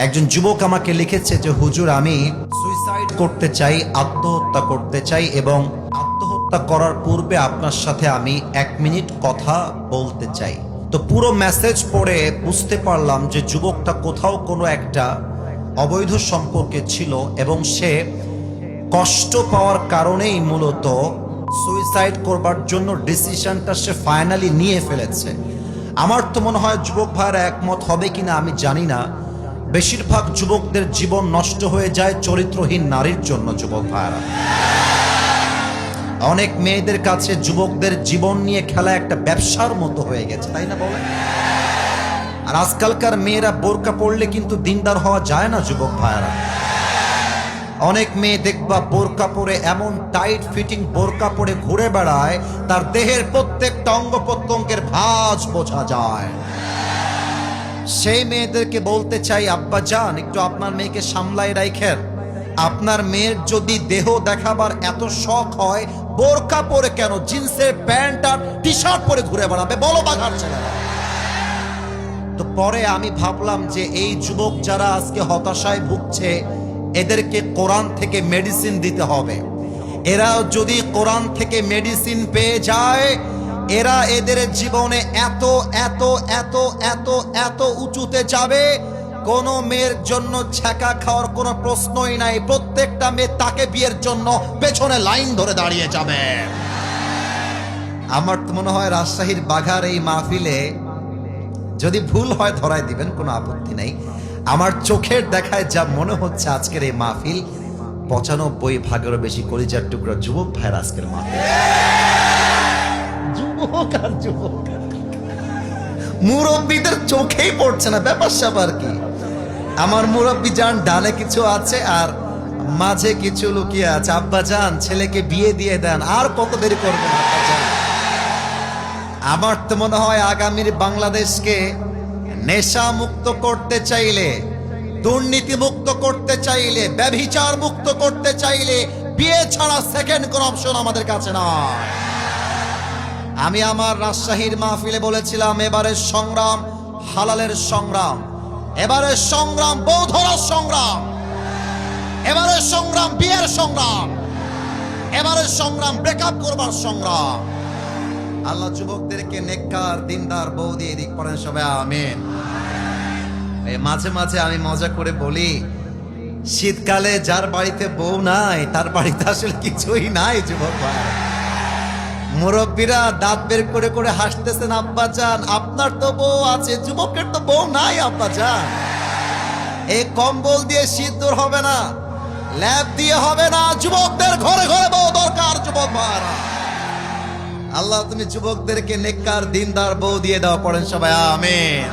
একজন যুবক আমাকে লিখেছে যে হুজুর, আমি সুইসাইড করতে চাই, আত্মহত্যা করতে চাই এবং আত্মহত্যা করার পূর্বে আপনার সাথে আমি 1 মিনিট কথা বলতে চাই। তো পুরো মেসেজ পড়ে বুঝতে পারলাম যে যুবকটা কোথাও কোনো একটা অবৈধ সম্পর্কে ছিল এবং সে কষ্ট পাওয়ার কারণেই মূলত সুইসাইড করবার জন্য ডিসিশনটা সে ফাইনালি নিয়ে ফেলেছে। আমার তো মনে হয় যুবক ভাইরা একমত হবে কিনা আমি জানি না, বেশিরভাগ যুবকদের জীবন নষ্ট হয়ে যায় চরিত্রহীন নারীর জন্য। যুবক ভাইরা, অনেক মেয়েদের কাছে যুবকদের জীবন নিয়ে খেলা একটা ব্যবসার মতো হয়ে গেছে, তাই না বলেন? আর আজকালকার মেয়েরা বোরকা পরলে কিন্তু দিনদার হওয়া যায় না। যুবক ভাইরা, অনেক মেয়ে দেখবা বোরকা পরে, এমন টাইট ফিটিং বোরকা পরে ঘুরে বেড়ায়, তার দেহের প্রত্যেকটা অঙ্গ প্রত্যঙ্গের ভাঁজ বোঝা যায়। সেই মেয়েদেরকে বলতে চাই, আব্বা জান, একটু আপনার মেয়েকে সামলাই রাখেন। আপনার মেয়ের যদি দেহ দেখাবার এত শখ হয়, বোরকা পরে কেন জিন্সের প্যান্ট আর টি শার্ট পরে ঘুরে বেড়াবে? বলো বাঘার ছেলেরা। তো পরে আমি ভাবলাম যে এই যুবক যারা আজকে হতাশায় ভুগছে, এদেরকে কোরআন থেকে মেডিসিন দিতে হবে। এরা যদি কোরআন থেকে মেডিসিন পেয়ে যায়, এরা এদের জীবনে এত এত এত এত এত উঁচুতে যাবে, কোন মেয়ের জন্য ছ্যাঁকা খাওয়ার কোনো প্রশ্নই নাই। প্রত্যেকটা মেয়ে তাকে বিয়ের জন্য পেছনে লাইন ধরে দাঁড়িয়ে যাবে। আমার তো মনে হয় রাজশাহীর বাঘার এই মাহফিলে, যদি ভুল হয় ধরায় দিবেন, কোনো আপত্তি নেই। আমার চোখের দেখায় যা মনে হচ্ছে আজকের এই মাহফিল 95 বেশি কলিজার টুকরা যুবক ভাইয়ের আজকের মাহফিল। যুবক আর যুবক, মুরব্বীদের চোখেই পড়ছে না। ব্যাপার স্যাপার কি? আমার মুরব্বী জান ডানে কিছু আছে আর মাঝে কিছু লুকিয়ে আছে। আব্বা জান, ছেলেকে বিয়ে দিয়ে দেন, আর কত দেরি করবেন আব্বা জান? আমার তো মনে হয় আগামীর বাংলাদেশকে নেশা মুক্ত করতে চাইলে, দুর্নীতি মুক্ত করতে চাইলে, ব্যভিচার মুক্ত করতে চাইলে বিয়ে ছাড়া সেকেন্ড কোন অপশন আমাদের কাছে না। আমি আমার রাজশাহীর মাহফিলে বলেছিলাম, এবারের সংগ্রাম হালালের সংগ্রাম, এবারের সংগ্রাম বউ ধরার সংগ্রাম, এবারের সংগ্রাম বিয়ের সংগ্রাম, এবারের সংগ্রাম ব্রেকআপ করবার সংগ্রাম। আল্লাহ যুবকদেরকে নেককার দিনদার বউ দিয়ে দিক, পড়েন সবাই আমিন। মাঝে মাঝে আমি মজা করে বলি, শীতকালে যার বাড়িতে বউ নাই তার বাড়িতে আসলে কিছুই নাই। যুবক ভাই, মুরব্বীরা দাঁত বের করে করে হাসতেছেন, আব্বা জান আপনার তো বউ আছে, যুবকের তো বউ নাই। আব্বা জান, এই কম্বল দিয়ে শীত দূর হবে না, ল্যাব দিয়ে হবে না, যুবকদের ঘরে ঘরে বউ দরকার। যুবক ভাইরা, আল্লাহ তুমি যুবকদেরকে নেককার দিনদার বউ দিয়ে দাও, পড়েন সবাই আমিন।